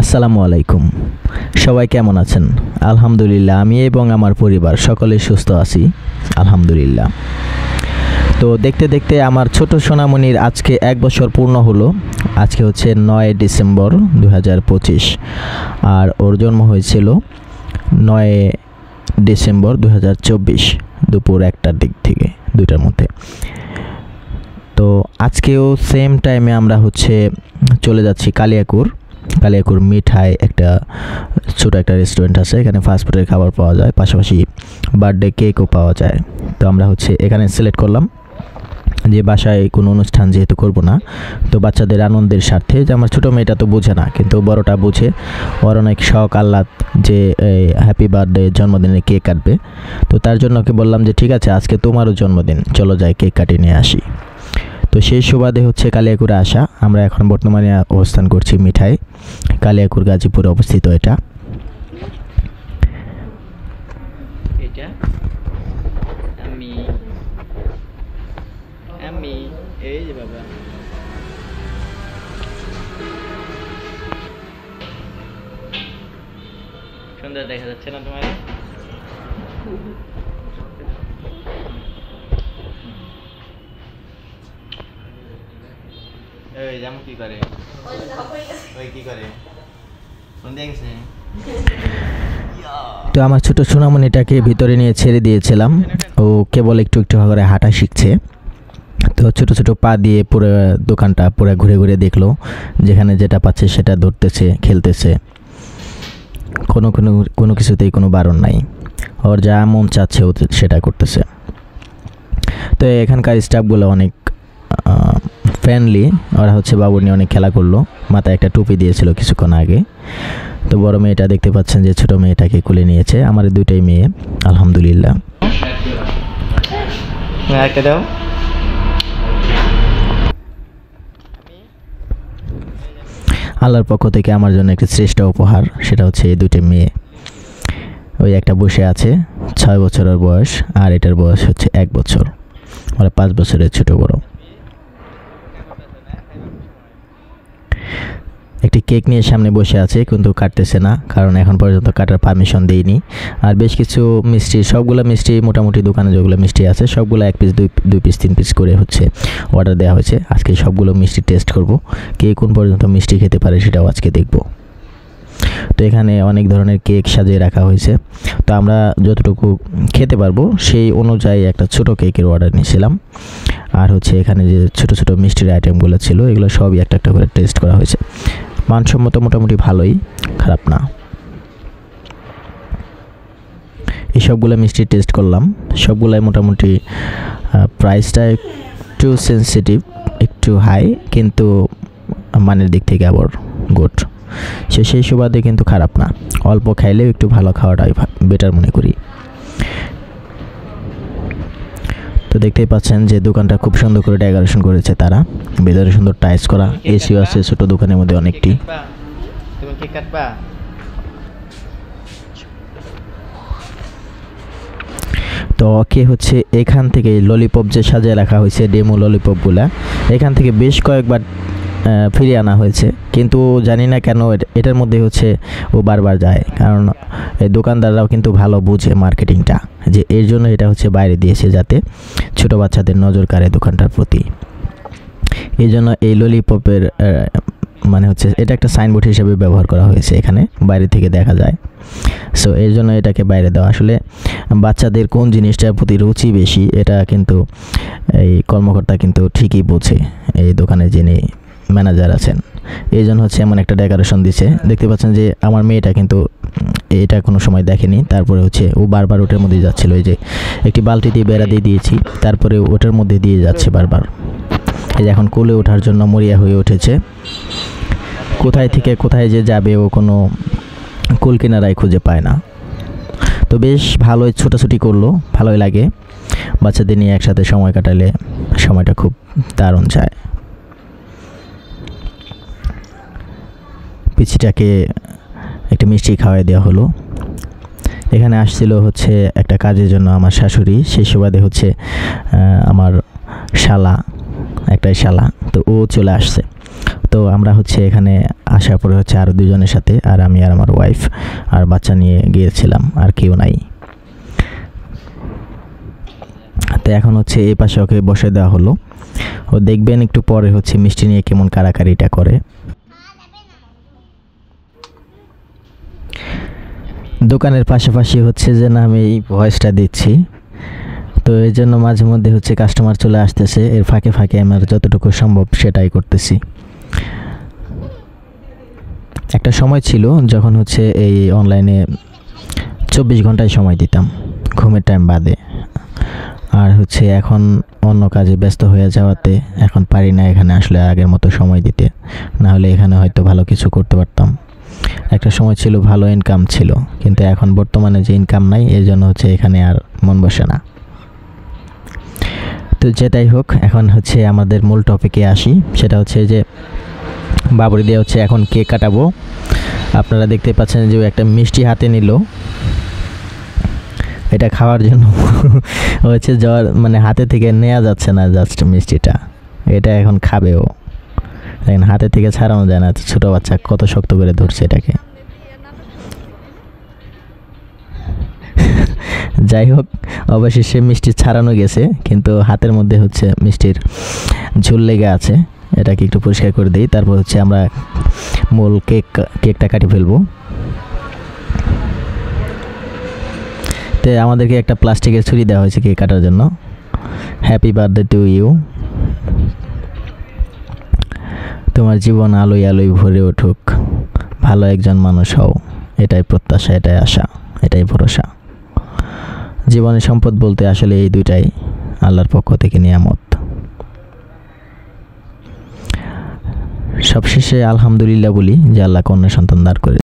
আসসালামু আলাইকুম। সবাই কেমন আছেন? আলহামদুলিল্লাহ, আমি এবং আমার পরিবার সকলেই সুস্থ আছি আলহামদুলিল্লাহ। তো দেখতে দেখতে আমার ছোট সোনামণির আজকে 1 বছর পূর্ণ হলো। আজকে হচ্ছে 9 ডিসেম্বর 2025, আর ওর জন্ম হয়েছিল 9 ডিসেম্বর 2024 দুপুর 1টার দিক থেকে 2টার মধ্যে। তো আজকেও সেম টাইমে আমরা হচ্ছে চলে যাচ্ছি কালিয়াকুর মিঠাই, একটা ছোটো একটা রেস্টুরেন্ট আছে, এখানে ফাস্টফুডের খাবার পাওয়া যায়, পাশাপাশি বার্থডে কেকও পাওয়া যায়। তো আমরা হচ্ছে এখানে সিলেক্ট করলাম যে বাসায় কোনো অনুষ্ঠান যেহেতু করব না, তো বাচ্চাদের আনন্দের স্বার্থে, যে আমার ছোটো মেয়েটা তো বোঝে না কিন্তু বড়টা বুঝে, ওর অনেক শখ আহ্লাদ যে হ্যাপি বার্থডে জন্মদিনে কেক কাটবে। তো তার জন্য ওকে বললাম যে ঠিক আছে, আজকে তোমারও জন্মদিন, চলো যাই কেক কাটিয়ে নিয়ে আসি। তো সেই সুবাদে হচ্ছে কালিয়াকুরে আসা। আমরা এখন বর্তমানে অবস্থান করছি মিঠাই, কালিয়াকুর গাজীপুরে অবস্থিত এটা। এই যে বাবা, সুন্দর দেখা যাচ্ছে না তোমার? ওই জামু কি করে? ওই কি করে? দেখছে। তো আমার ছোট সোনামণিটাকে ভিতরে নিয়ে ছেড়ে দিয়েছিলাম, ও কেবল একটু একটু করে হাঁটা শিখছে। তো ছোটো ছোটো পা দিয়ে পুরো দোকানটা পুরো ঘুরে ঘুরে দেখলো, যেখানে যেটা পাচ্ছে সেটা ধরতেছে, খেলতেছে, কোনো কিছুতেই কোনো বারণ নাই, ওর যা মন চাচ্ছে ও সেটা করতেছে। তো এখানকার স্টাফগুলো অনেক ফ্রেন্ডলি, ওরা হচ্ছে বাবু নিয়ে অনেক খেলা করলো, মাথায় একটা টুপি দিয়েছিল কিছুক্ষণ আগে। তো বড় মেয়েটা দেখতে পাচ্ছেন যে ছোট মেয়েটাকে কুলে নিয়েছে, আমার দুইটাই মেয়ে আলহামদুলিল্লাহ। একটা দাও। আল্লাহর পক্ষ থেকে আমার জন্য একটি শ্রেষ্ঠ উপহার, সেটা হচ্ছে এই দুটি মেয়ে। ওই একটা বসে আছে 6 বছরের বয়স, আর এটার বয়স হচ্ছে 1 বছর, ওরা 5 বছরের ছোট বড়। একটি কেক নিয়ে সামনে বসে আছে কিন্তু কাটতেছে না, কারণ এখন পর্যন্ত কাটার পারমিশন দেইনি। আর বেশ কিছু মিষ্টি, সবগুলো মিষ্টি মোটামুটি দোকানে যেগুলো মিষ্টি আছে সবগুলো 1 পিস 2 পিস 3 পিস করে হচ্ছে অর্ডার দেওয়া হয়েছে। আজকে সবগুলো মিষ্টি টেস্ট করব, কে কোন পর্যন্ত মিষ্টি খেতে পারে সেটাও আজকে দেখব। তো এখানে অনেক ধরনের কেক সাজিয়ে রাখা হয়েছে, তো আমরা যতটুকু খেতে পারবো সেই অনুযায়ী একটা ছোট কেকের অর্ডার নিয়েছিলাম। আর হচ্ছে এখানে যে ছোট ছোট মিষ্টির আইটেমগুলো ছিল এগুলো সবই একটা একটা করে টেস্ট করা হয়েছে। মানসম্মত মোটামুটি ভালোই, খারাপ না। এই সবগুলো মিষ্টি টেস্ট করলাম, সবগুলাই মোটামুটি প্রাইসটা একটু সেন্সিটিভ, একটু হাই, কিন্তু মানের দিক থেকে আবার গুড। সেই সুবাদে কিন্তু খারাপ না, অল্প খাইলেও একটু ভালো খাওয়াটাই বেটার মনে করি। তো দেখতেই পাচ্ছেন যে দোকানটা খুব সুন্দর করে ডেকোরেশন করেছে তারা, ভেতরে সুন্দর টাইলস করা, এসিও আছে ছোট দোকানের মধ্যে অনেকটি। তুমি কেক কাটবা? তো ওকে হচ্ছে এখান থেকে ললিপপ যে সাজিয়ে রাখা হয়েছে, ডেমো ললিপপগুলা এখান থেকে বেশ কয়েকবার ফিরিয়ে আনা হয়েছে, কিন্তু জানি না কেন এটার মধ্যে হচ্ছে ও বারবার যায়, কারণ এই দোকানদাররাও কিন্তু ভালো বুঝে মার্কেটিংটা, যে এর জন্য এটা হচ্ছে বাইরে দিয়েছে যাতে ছোট বাচ্চাদের নজর কাড়ে দোকানটার প্রতি। এই জন্য এই ললিপপের মানে হচ্ছে এটা একটা সাইনবোর্ড হিসেবে ব্যবহার করা হয়েছে, এখানে বাইরে থেকে দেখা যায়। সো এর জন্য এটাকে বাইরে দেওয়া। আসলে বাচ্চাদের কোন জিনিসটার প্রতি রুচি বেশি এটা কিন্তু এই কর্মকর্তা কিন্তু ঠিকই বোঝে, এই দোকানে যিনি ম্যানেজার আছেন। এই জন্য হচ্ছে এমন একটা ডেকোরেশন দিচ্ছে। দেখতে পাচ্ছেন যে আমার মেয়েটা কিন্তু এটা কোনো সময় দেখেনি, তারপরে হচ্ছে ও বারবার ওটার মধ্যে যাচ্ছিল, এই যে একটি বালতি দিয়ে বেড়া দিয়ে দিয়েছি, তারপরে ওটার মধ্যে দিয়ে যাচ্ছে বারবার। এই যে এখন কোলে ওঠার জন্য মরিয়া হয়ে উঠেছে, কোথায় থেকে কোথায় যে যাবে ও কোনো কুল কিনারায় খুঁজে পায় না। তো বেশ ভালোই ছোটাছুটি করলো, ভালোই লাগে, বাচ্চাদের নিয়ে একসাথে সময় কাটালে সময়টা খুব দারুণ যায়। পিচিটাকে একটা মিষ্টি খাওয়াই দেওয়া হলো। এখানে আসছিল হচ্ছে একটা কাজের জন্য আমার শাশুড়ি, সেই সুবাদে হচ্ছে আমার শালা, একটাই শালা, তো ও চলে আসছে। তো তো আমরা হচ্ছে এখানে আসার পরে হচ্ছে আরও দুজনের সাথে, আর আমি আর আমার ওয়াইফ আর বাচ্চা নিয়ে গিয়েছিলাম, আর কেউ নাই। তো এখন হচ্ছে এই পাশে ওকে বসে দেওয়া হলো। ও দেখবেন একটু পরে হচ্ছে মিষ্টি নিয়ে কেমন কাড়াকাড়িটা করে। দোকানের পাশাপাশি হচ্ছে যে না আমি এই ভয়েসটা দিচ্ছি, তো এই জন্য মাঝে মধ্যে হচ্ছে কাস্টমার চলে আসতেছে, এর ফাঁকে ফাঁকে আমার যতটুকু সম্ভব সেটাই করতেছি। একটা সময় ছিল যখন হচ্ছে এই অনলাইনে 24 ঘন্টায় সময় দিতাম ঘুমের টাইম বাদে, আর হচ্ছে এখন অন্য কাজে ব্যস্ত হয়ে যাওয়াতে এখন পারি না এখানে আসলে আগের মতো সময় দিতে, না হলে এখানে হয়তো ভালো কিছু করতে পারতাম। একটা সময় ছিল ভালো ইনকাম ছিল, কিন্তু এখন বর্তমানে যে ইনকাম নাই এই জন্য হচ্ছে এখানে আর মন বসে না। তো যেটাই হোক, এখন হচ্ছে আমাদের মূল টপিকে আসি, সেটা হচ্ছে যে বাবুরি দিয়ে হচ্ছে এখন কেক কাটাবো। আপনারা দেখতে পাচ্ছেন যে একটা মিষ্টি হাতে নিল, এটা খাওয়ার জন্য হচ্ছে জ্বর মানে হাতে থেকে নেওয়া যাচ্ছে না জাস্ট মিষ্টিটা, এটা এখন খাবে ও। দেখেন হাতে থেকে ছাড়ানো যায় না, ছোটো বাচ্চা কত শক্ত করে ধরছে এটাকে। যাই হোক, অবশেষে মিষ্টি ছাড়ানো গেছে, কিন্তু হাতের মধ্যে হচ্ছে মিষ্টির ঝুল লেগে আছে, এটাকে একটু পরিষ্কার করে দিই, তারপর হচ্ছে আমরা মূল কেকটা কাটি ফেলবো। তো আমাদেরকে একটা প্লাস্টিকের ছুরি দেওয়া হয়েছে কেক কাটার জন্য। হ্যাপি বার্থডে টু ইউ, তোমার জীবন আলোয় আলোয় ভরে উঠুক, ভালো একজন মানুষ হও, এটাই প্রত্যাশা, এটাই আশা, এটাই ভরসা। জীবনের সম্পদ বলতে আসলে এই দুইটাই, আল্লাহর পক্ষ থেকে নিয়ামত। সবশেষে আলহামদুলিল্লাহ বলি যে আল্লাহ কন্যা সন্তান দান করে।